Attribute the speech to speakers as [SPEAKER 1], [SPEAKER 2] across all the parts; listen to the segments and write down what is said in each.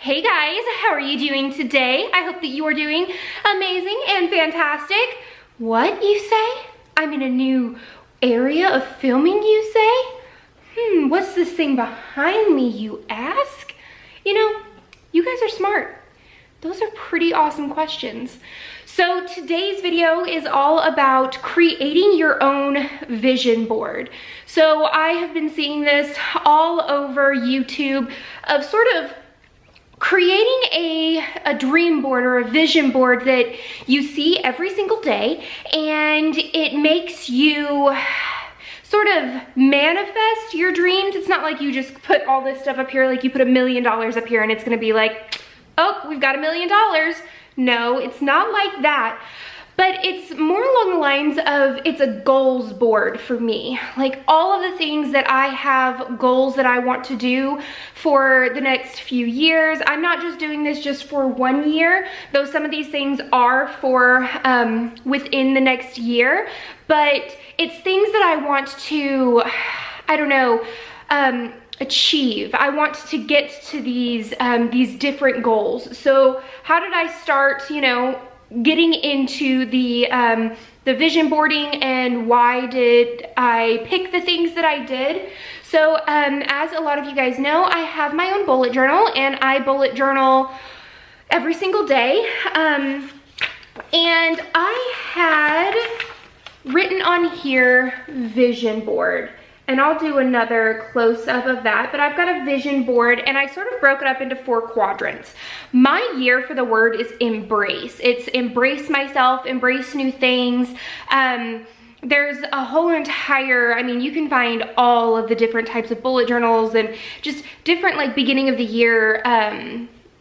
[SPEAKER 1] Hey guys, how are you doing today? I hope that you are doing amazing and fantastic. What, you say? I'm in a new area of filming, you say? What's this thing behind me, you ask? You know, you guys are smart. Those are pretty awesome questions. So today's video is all about creating your own vision board. So I have been seeing this all over YouTube of sort of creating a dream board or a vision board that you see every single day, and it makes you sort of manifest your dreams. It's not like you just put all this stuff up here, like you put $1 million up here and it's gonna be like, oh, we've got $1 million. No, it's not like that. But it's more along the lines of, it's a goals board for me. Like all of the things that I have goals that I want to do for the next few years. I'm not just doing this just for 1 year, though some of these things are for within the next year. But it's things that I want to, I don't know, achieve. I want to get to these different goals. So how did I start, you know, getting into the vision boarding, and why did I pick the things that I did? So as a lot of you guys know, I have my own bullet journal, and I bullet journal every single day. And I had written on here vision board. And I'll do another close-up of that, but I've got a vision board, and I sort of broke it up into 4 quadrants. My year for the word is embrace. It's embrace myself, embrace new things. There's a whole entire, I mean, you can find all of the different types of bullet journals and just different like beginning of the year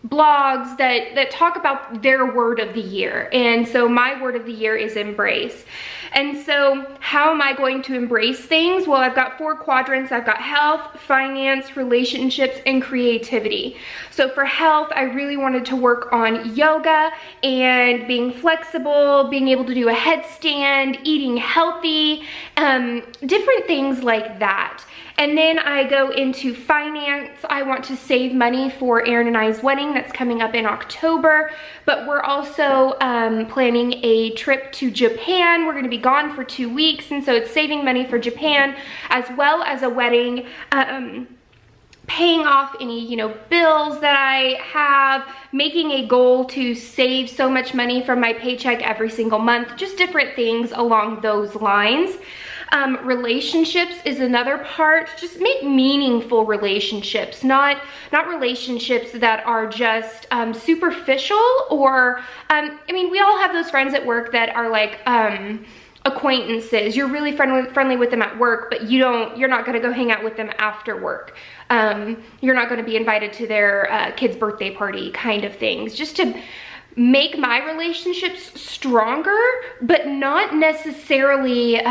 [SPEAKER 1] blogs that talk about their word of the year. And so my word of the year is embrace. And so how am I going to embrace things? Well, I've got 4 quadrants. I've got health, finance, relationships, and creativity. So for health, I really wanted to work on yoga and being flexible, being able to do a headstand, eating healthy, different things like that. And then I go into finance. I want to save money for Aaron and I's wedding that's coming up in October, but we're also planning a trip to Japan. We're gonna be gone for 2 weeks, and so it's saving money for Japan as well as a wedding, paying off any, you know, bills that I have, making a goal to save so much money from my paycheck every single month, just different things along those lines. Relationships is another part. Just make meaningful relationships, not relationships that are just superficial, or I mean, we all have those friends at work that are like acquaintances. You're really friendly with them at work, but you're not gonna go hang out with them after work. You're not gonna be invited to their kid's birthday party kind of things. Just to make my relationships stronger, but not necessarily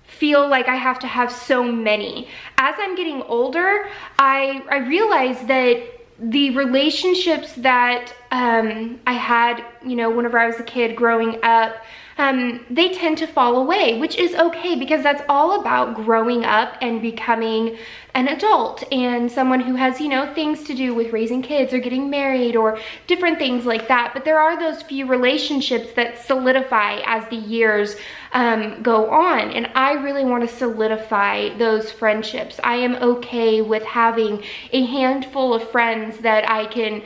[SPEAKER 1] feel like I have to have so many. As I'm getting older, I realize that the relationships that I had, you know, whenever I was a kid growing up, they tend to fall away, which is okay, because that's all about growing up and becoming an adult and someone who has, you know, things to do with raising kids or getting married or different things like that. But there are those few relationships that solidify as the years go on, and I really want to solidify those friendships. I am okay with having a handful of friends that I can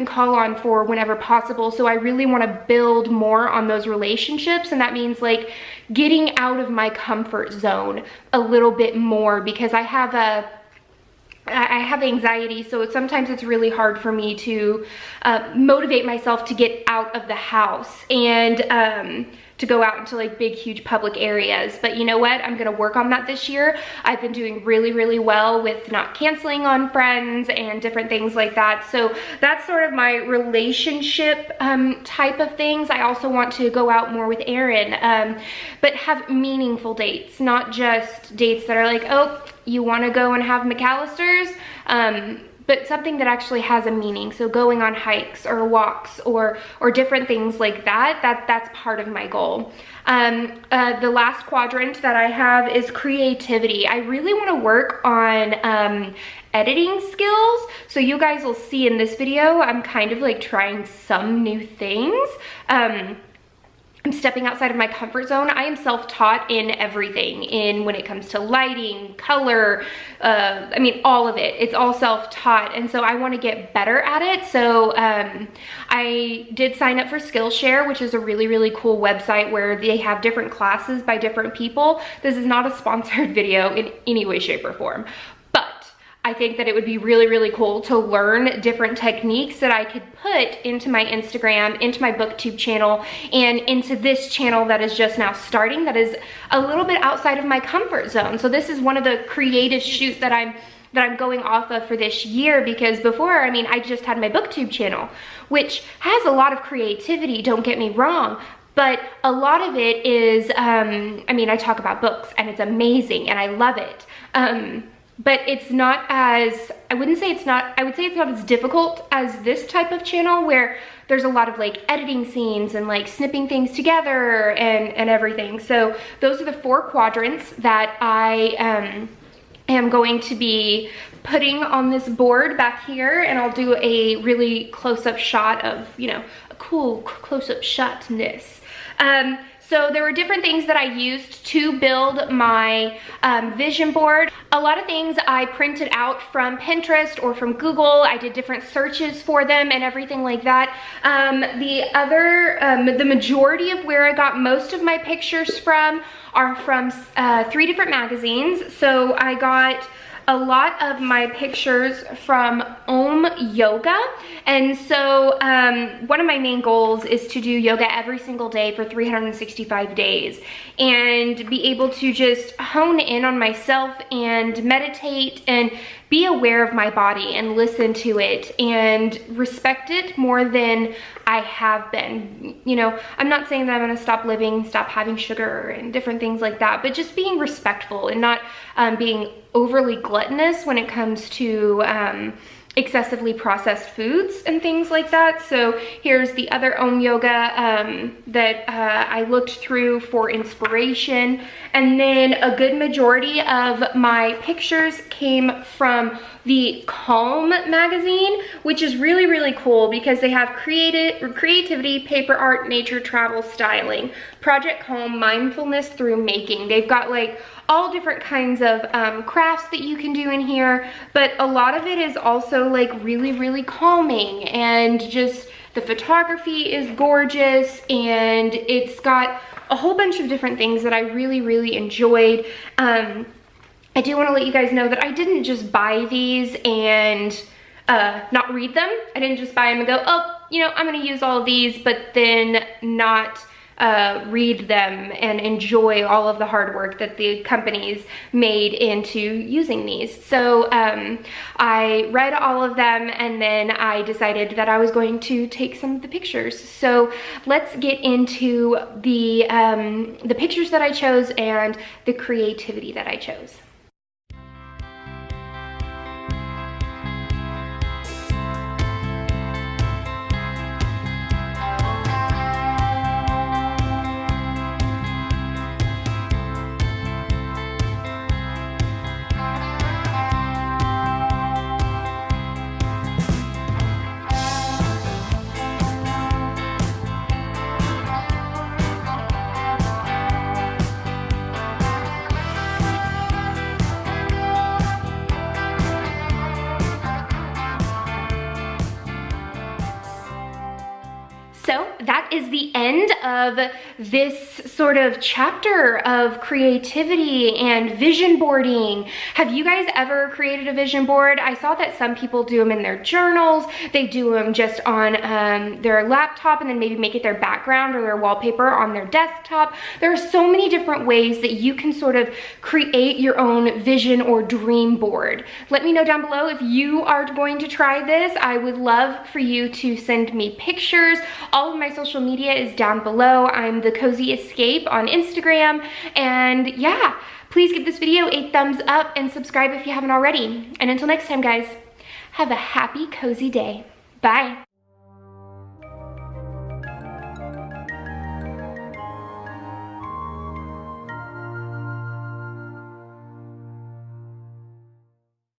[SPEAKER 1] call on for whenever possible. So I really want to build more on those relationships, and that means like getting out of my comfort zone a little bit more, because I have anxiety, so sometimes it's really hard for me to motivate myself to get out of the house and to go out into like big, huge public areas. But you know what? I'm gonna work on that this year. I've been doing really, really well with not canceling on friends and different things like that. So that's sort of my relationship type of things. I also want to go out more with Aaron, but have meaningful dates, not just dates that are like, oh, you wanna go and have McAllister's? but something that actually has a meaning. So going on hikes or walks or different things like that, that's part of my goal. The last quadrant that I have is creativity. I really want to work on editing skills. So you guys will see in this video, I'm kind of like trying some new things. I'm stepping outside of my comfort zone. I am self-taught in everything, when it comes to lighting, color, I mean, all of it. It's all self-taught, and so I want to get better at it. So I did sign up for Skillshare, which is a really, really cool website where they have different classes by different people. This is not a sponsored video in any way, shape, or form. I think that it would be really, really cool to learn different techniques that I could put into my Instagram, into my BookTube channel, and into this channel that is just now starting, that is a little bit outside of my comfort zone. So this is one of the creative shoots that I'm going off of for this year, because before, I mean, I just had my BookTube channel, which has a lot of creativity, don't get me wrong, but a lot of it is, I mean, I talk about books and it's amazing and I love it. But it's not as, I would say it's not as difficult as this type of channel where there's a lot of like editing scenes and like snipping things together and everything. So those are the 4 quadrants that I am going to be putting on this board back here, and I'll do a really close-up shot of, you know, a cool close-up shot in this. So there were different things that I used to build my vision board. A lot of things I printed out from Pinterest or from Google. I did different searches for them and everything like that. The majority of where I got most of my pictures from are from 3 different magazines. So I got a lot of my pictures from Om Yoga, and so one of my main goals is to do yoga every single day for 365 days and be able to just hone in on myself and meditate and be aware of my body and listen to it and respect it more than I have been. You know, I'm not saying that I'm gonna stop living, stop having sugar and different things like that, but just being respectful and not being overly gluttonous when it comes to excessively processed foods and things like that. So here's the other Om Yoga that I looked through for inspiration. And then a good majority of my pictures came from the Calm magazine, which is really, really cool because they have creativity, paper art, nature, travel, styling, Project Calm, mindfulness through making. They've got like all different kinds of crafts that you can do in here, but a lot of it is also like really, really calming, and just the photography is gorgeous, and it's got a whole bunch of different things that I really, really enjoyed. I do want to let you guys know that I didn't just buy these and not read them. I didn't just buy them and go, oh, you know, I'm going to use all of these, but then not read them and enjoy all of the hard work that the companies made into using these. So I read all of them, and then I decided that I was going to take some of the pictures. So let's get into the pictures that I chose and the creativity that I chose. So that is the end of this sort of chapter of creativity and vision boarding. Have you guys ever created a vision board? I saw that some people do them in their journals. They do them just on their laptop and then maybe make it their background or their wallpaper on their desktop. There are so many different ways that you can sort of create your own vision or dream board. Let me know down below if you are going to try this. I would love for you to send me pictures. All of my social media is down below. I'm The Cozy Escape on Instagram. And yeah, please give this video a thumbs up and subscribe if you haven't already. And until next time, guys, Have a happy, cozy day. Bye.